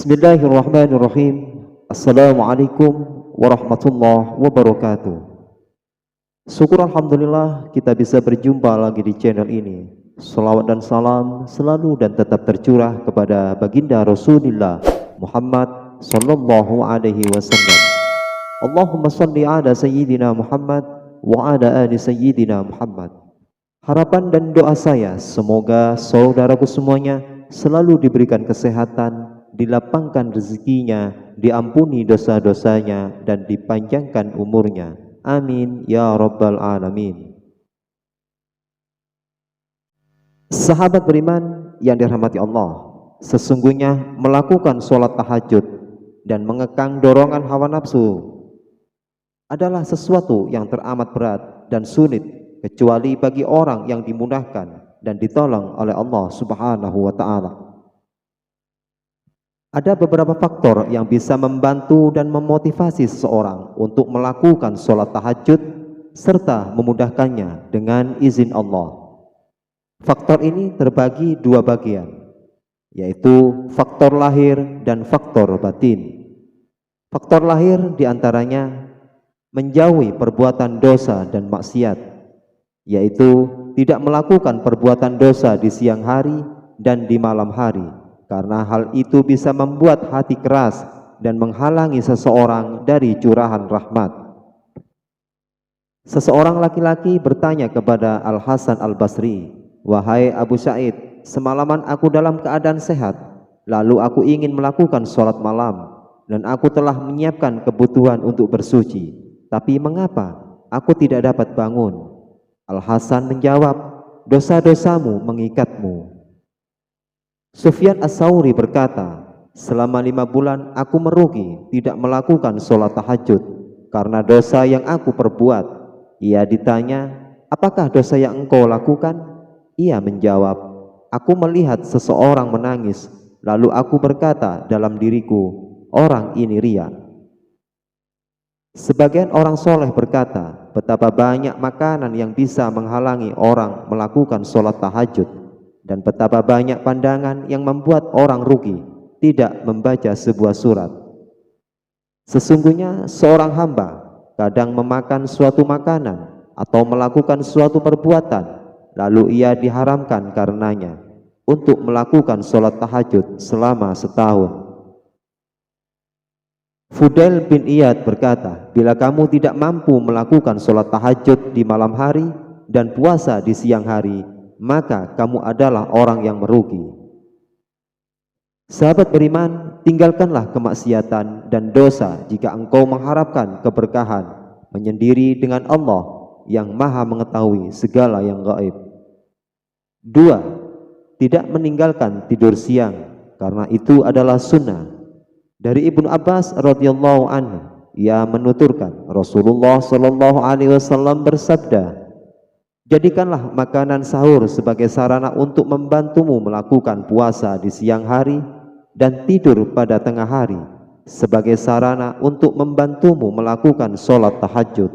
Bismillahirrahmanirrahim. Assalamualaikum warahmatullahi wabarakatuh. Syukur alhamdulillah kita bisa berjumpa lagi di channel ini. Salawat dan salam selalu dan tetap tercurah kepada baginda Rasulullah Muhammad sallallahu alaihi wasallam. Allahumma salli ala sayyidina Muhammad wa ala ali sayyidina Muhammad. Harapan dan doa saya semoga saudaraku semuanya selalu diberikan kesehatan, dilapangkan rezekinya, diampuni dosa-dosanya, dan dipanjangkan umurnya. Amin ya rabbal alamin. Sahabat beriman yang dirahmati Allah, sesungguhnya melakukan sholat tahajud dan mengekang dorongan hawa nafsu adalah sesuatu yang teramat berat dan sulit, kecuali bagi orang yang dimudahkan dan ditolong oleh Allah Subhanahu wa ta'ala. Ada beberapa faktor yang bisa membantu dan memotivasi seseorang untuk melakukan sholat tahajud serta memudahkannya dengan izin Allah. Faktor ini terbagi dua bagian, yaitu faktor lahir dan faktor batin. Faktor lahir diantaranya menjauhi perbuatan dosa dan maksiat, yaitu tidak melakukan perbuatan dosa di siang hari dan di malam hari, karena hal itu bisa membuat hati keras dan menghalangi seseorang dari curahan rahmat. Seseorang laki-laki bertanya kepada Al-Hasan Al-Basri, "Wahai Abu Sa'id, semalaman aku dalam keadaan sehat, lalu aku ingin melakukan sholat malam, dan aku telah menyiapkan kebutuhan untuk bersuci, tapi mengapa aku tidak dapat bangun?" Al-Hasan menjawab, "Dosa-dosamu mengikatmu." Sufyan As-Sauri berkata, "Selama 5 bulan aku merugi tidak melakukan sholat tahajud karena dosa yang aku perbuat." Ia ditanya, "Apakah dosa yang engkau lakukan?" Ia menjawab, "Aku melihat seseorang menangis, lalu aku berkata dalam diriku, orang ini riya." Sebagian orang soleh berkata, betapa banyak makanan yang bisa menghalangi orang melakukan sholat tahajud, dan betapa banyak pandangan yang membuat orang rugi tidak membaca sebuah surat. Sesungguhnya seorang hamba kadang memakan suatu makanan atau melakukan suatu perbuatan, lalu ia diharamkan karenanya untuk melakukan sholat tahajud selama setahun. Fudail bin Iyad berkata, "Bila kamu tidak mampu melakukan sholat tahajud di malam hari dan puasa di siang hari, maka kamu adalah orang yang merugi." Sahabat beriman, tinggalkanlah kemaksiatan dan dosa jika engkau mengharapkan keberkahan, menyendiri dengan Allah yang maha mengetahui segala yang gaib. 2. Tidak meninggalkan tidur siang, karena itu adalah sunnah. Dari Ibnu Abbas radhiyallahu anhu, ia menuturkan Rasulullah sallallahu alaihi wasallam bersabda, "Jadikanlah makanan sahur sebagai sarana untuk membantumu melakukan puasa di siang hari, dan tidur pada tengah hari sebagai sarana untuk membantumu melakukan sholat tahajud."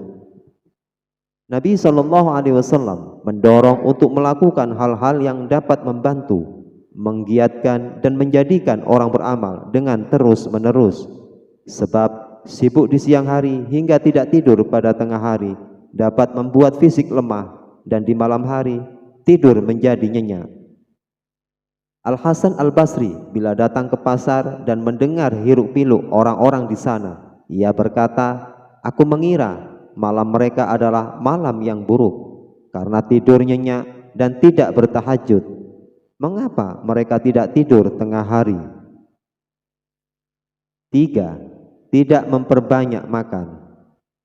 Nabi sallallahu alaihi wasallam mendorong untuk melakukan hal-hal yang dapat membantu, menggiatkan dan menjadikan orang beramal dengan terus-menerus. Sebab sibuk di siang hari hingga tidak tidur pada tengah hari dapat membuat fisik lemah, dan di malam hari tidur menjadi nyenyak. Al-Hasan Al-Basri bila datang ke pasar dan mendengar hiruk-pikuk orang-orang di sana, ia berkata, "Aku mengira malam mereka adalah malam yang buruk karena tidur nyenyak dan tidak bertahajud. Mengapa mereka tidak tidur tengah hari?" 3. Tidak memperbanyak makan.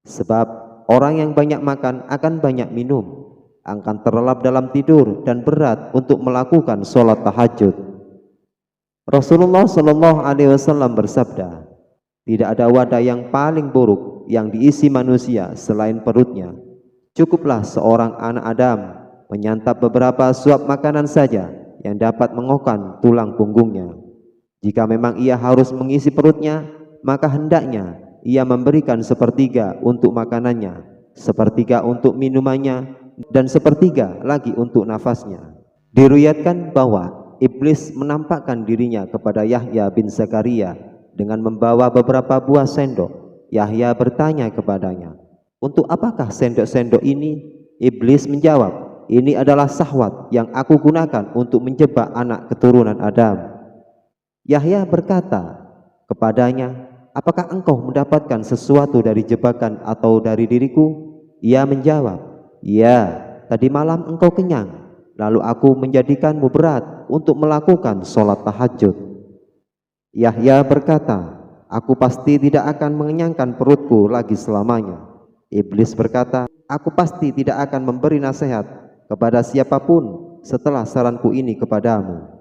Sebab orang yang banyak makan akan banyak minum, akan terlelap dalam tidur dan berat untuk melakukan sholat tahajud. Rasulullah Shallallahu Alaihi Wasallam bersabda, "Tidak ada wadah yang paling buruk yang diisi manusia selain perutnya. Cukuplah seorang anak Adam menyantap beberapa suap makanan saja yang dapat mengokan tulang punggungnya. Jika memang ia harus mengisi perutnya, maka hendaknya ia memberikan sepertiga untuk makanannya, sepertiga untuk minumannya, dan sepertiga lagi untuk nafasnya." Diriwayatkan bahwa iblis menampakkan dirinya kepada Yahya bin Zakaria dengan membawa beberapa buah sendok. Yahya bertanya kepadanya, "Untuk apakah sendok-sendok ini?" Iblis menjawab, "Ini adalah syahwat yang aku gunakan untuk menjebak anak keturunan Adam." Yahya berkata kepadanya, "Apakah engkau mendapatkan sesuatu dari jebakan atau dari diriku?" Ia menjawab, "Ya, tadi malam engkau kenyang, lalu aku menjadikanmu berat untuk melakukan sholat tahajud." Yahya berkata, "Aku pasti tidak akan mengenyangkan perutku lagi selamanya." Iblis berkata, "Aku pasti tidak akan memberi nasihat kepada siapapun setelah saranku ini kepadamu."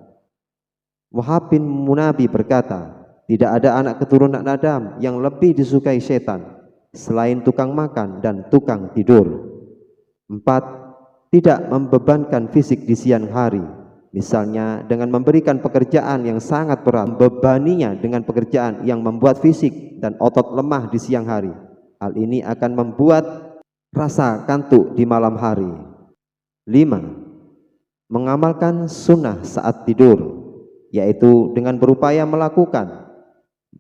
Wahab bin Munabi berkata, "Tidak ada anak keturunan Adam yang lebih disukai setan selain tukang makan dan tukang tidur." 4. Tidak membebankan fisik di siang hari, misalnya dengan memberikan pekerjaan yang sangat berat, membebaninya dengan pekerjaan yang membuat fisik dan otot lemah di siang hari. Hal ini akan membuat rasa kantuk di malam hari. 5. Mengamalkan sunnah saat tidur, yaitu dengan berupaya melakukan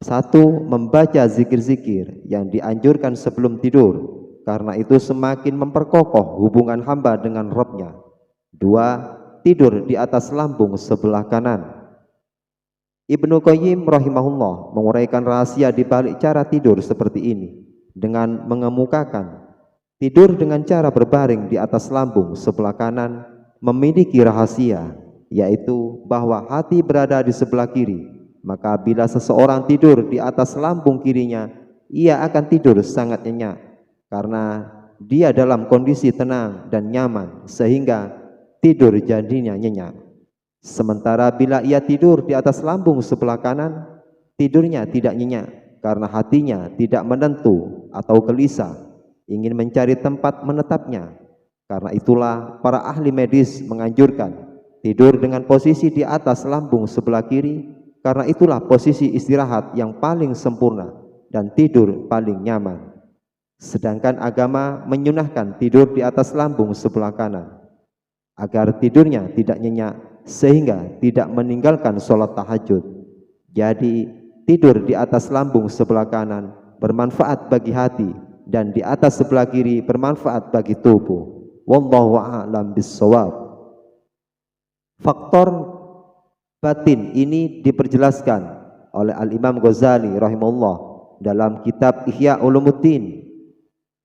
1. Membaca zikir-zikir yang dianjurkan sebelum tidur, karena itu semakin memperkokoh hubungan hamba dengan Rabb-Nya. 2. Tidur di atas lambung sebelah kanan. Ibnu Qayyim rahimahullah menguraikan rahasia di balik cara tidur seperti ini dengan mengemukakan tidur dengan cara berbaring di atas lambung sebelah kanan memiliki rahasia, yaitu bahwa hati berada di sebelah kiri. Maka bila seseorang tidur di atas lambung kirinya, ia akan tidur sangat nyenyak karena dia dalam kondisi tenang dan nyaman, sehingga tidur jadinya nyenyak. Sementara bila ia tidur di atas lambung sebelah kanan, tidurnya tidak nyenyak karena hatinya tidak menentu atau gelisah, ingin mencari tempat menetapnya. Karena itulah para ahli medis menganjurkan tidur dengan posisi di atas lambung sebelah kiri, karena itulah posisi istirahat yang paling sempurna dan tidur paling nyaman. Sedangkan agama menyunahkan tidur di atas lambung sebelah kanan agar tidurnya tidak nyenyak sehingga tidak meninggalkan sholat tahajud. Jadi tidur di atas lambung sebelah kanan bermanfaat bagi hati dan di atas sebelah kiri bermanfaat bagi tubuh. Wallahu a'lam bissawab. Faktor batin ini diperjelaskan oleh Al-Imam Ghazali rahimahullah dalam kitab Ihya Ulumuddin.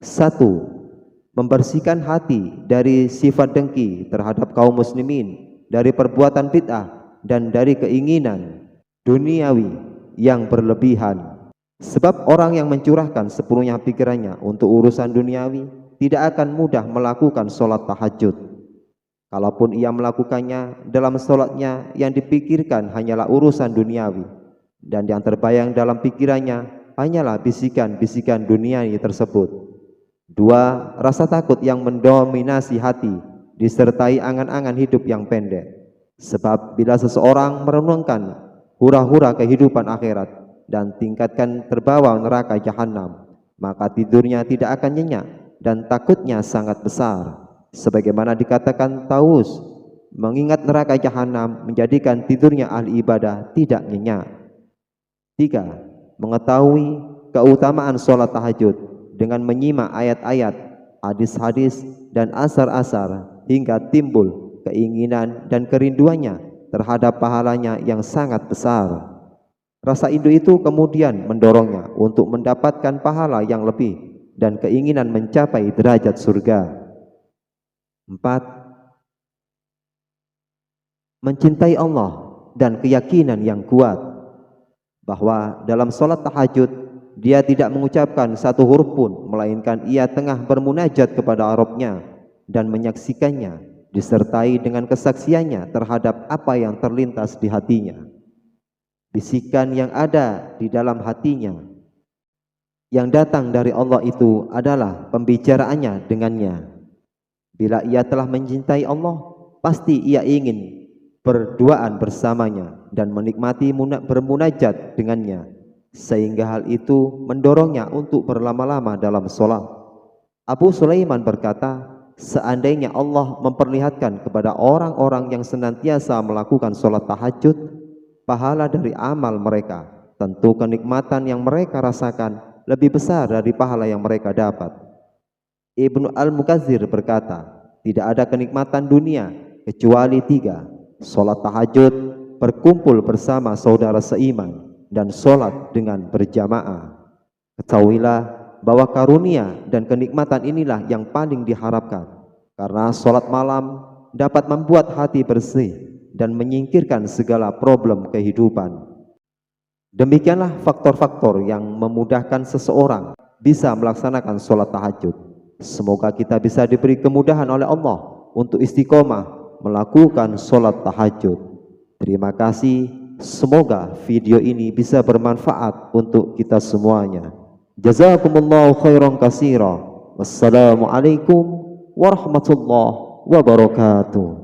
1. Membersihkan hati dari sifat dengki terhadap kaum muslimin, dari perbuatan bid'ah dan dari keinginan duniawi yang berlebihan. Sebab orang yang mencurahkan sepenuhnya pikirannya untuk urusan duniawi tidak akan mudah melakukan sholat tahajud. Kalaupun ia melakukannya, dalam sholatnya yang dipikirkan hanyalah urusan duniawi, dan yang terbayang dalam pikirannya hanyalah bisikan-bisikan duniawi tersebut. 2. Rasa takut yang mendominasi hati disertai angan-angan hidup yang pendek. Sebab bila seseorang merenungkan hura-hura kehidupan akhirat dan tingkatkan terbawa neraka jahanam, maka tidurnya tidak akan nyenyak dan takutnya sangat besar. Sebagaimana dikatakan Taus, mengingat neraka jahanam menjadikan tidurnya ahli ibadah tidak nyenyak. 3. Mengetahui keutamaan sholat tahajud dengan menyimak ayat-ayat, hadis-hadis dan asar-asar hingga timbul keinginan dan kerinduannya terhadap pahalanya yang sangat besar. Rasa rindu itu kemudian mendorongnya untuk mendapatkan pahala yang lebih dan keinginan mencapai derajat surga. 4. Mencintai Allah dan keyakinan yang kuat bahwa dalam sholat tahajud dia tidak mengucapkan satu huruf pun, melainkan ia tengah bermunajat kepada Rabb-Nya dan menyaksikannya disertai dengan kesaksiannya terhadap apa yang terlintas di hatinya. Bisikan yang ada di dalam hatinya yang datang dari Allah itu adalah pembicaraannya dengannya. Bila ia telah mencintai Allah, pasti ia ingin berduaan bersamanya dan menikmati bermunajat dengannya, sehingga hal itu mendorongnya untuk berlama-lama dalam sholat. Abu Sulaiman berkata, seandainya Allah memperlihatkan kepada orang-orang yang senantiasa melakukan sholat tahajud pahala dari amal mereka, tentu kenikmatan yang mereka rasakan lebih besar dari pahala yang mereka dapat. Ibnu Al-Mukazzir berkata, tidak ada kenikmatan dunia kecuali 3: sholat tahajud, berkumpul bersama saudara seiman, dan sholat dengan berjamaah. Ketahuilah bahwa karunia dan kenikmatan inilah yang paling diharapkan, karena sholat malam dapat membuat hati bersih dan menyingkirkan segala problem kehidupan. Demikianlah faktor-faktor yang memudahkan seseorang bisa melaksanakan sholat tahajud. Semoga kita bisa diberi kemudahan oleh Allah untuk istiqomah melakukan sholat tahajud. Terima kasih. Semoga video ini bisa bermanfaat untuk kita semuanya. Jazakumullahu khairan katsira. Wassalamualaikum warahmatullahi wabarakatuh.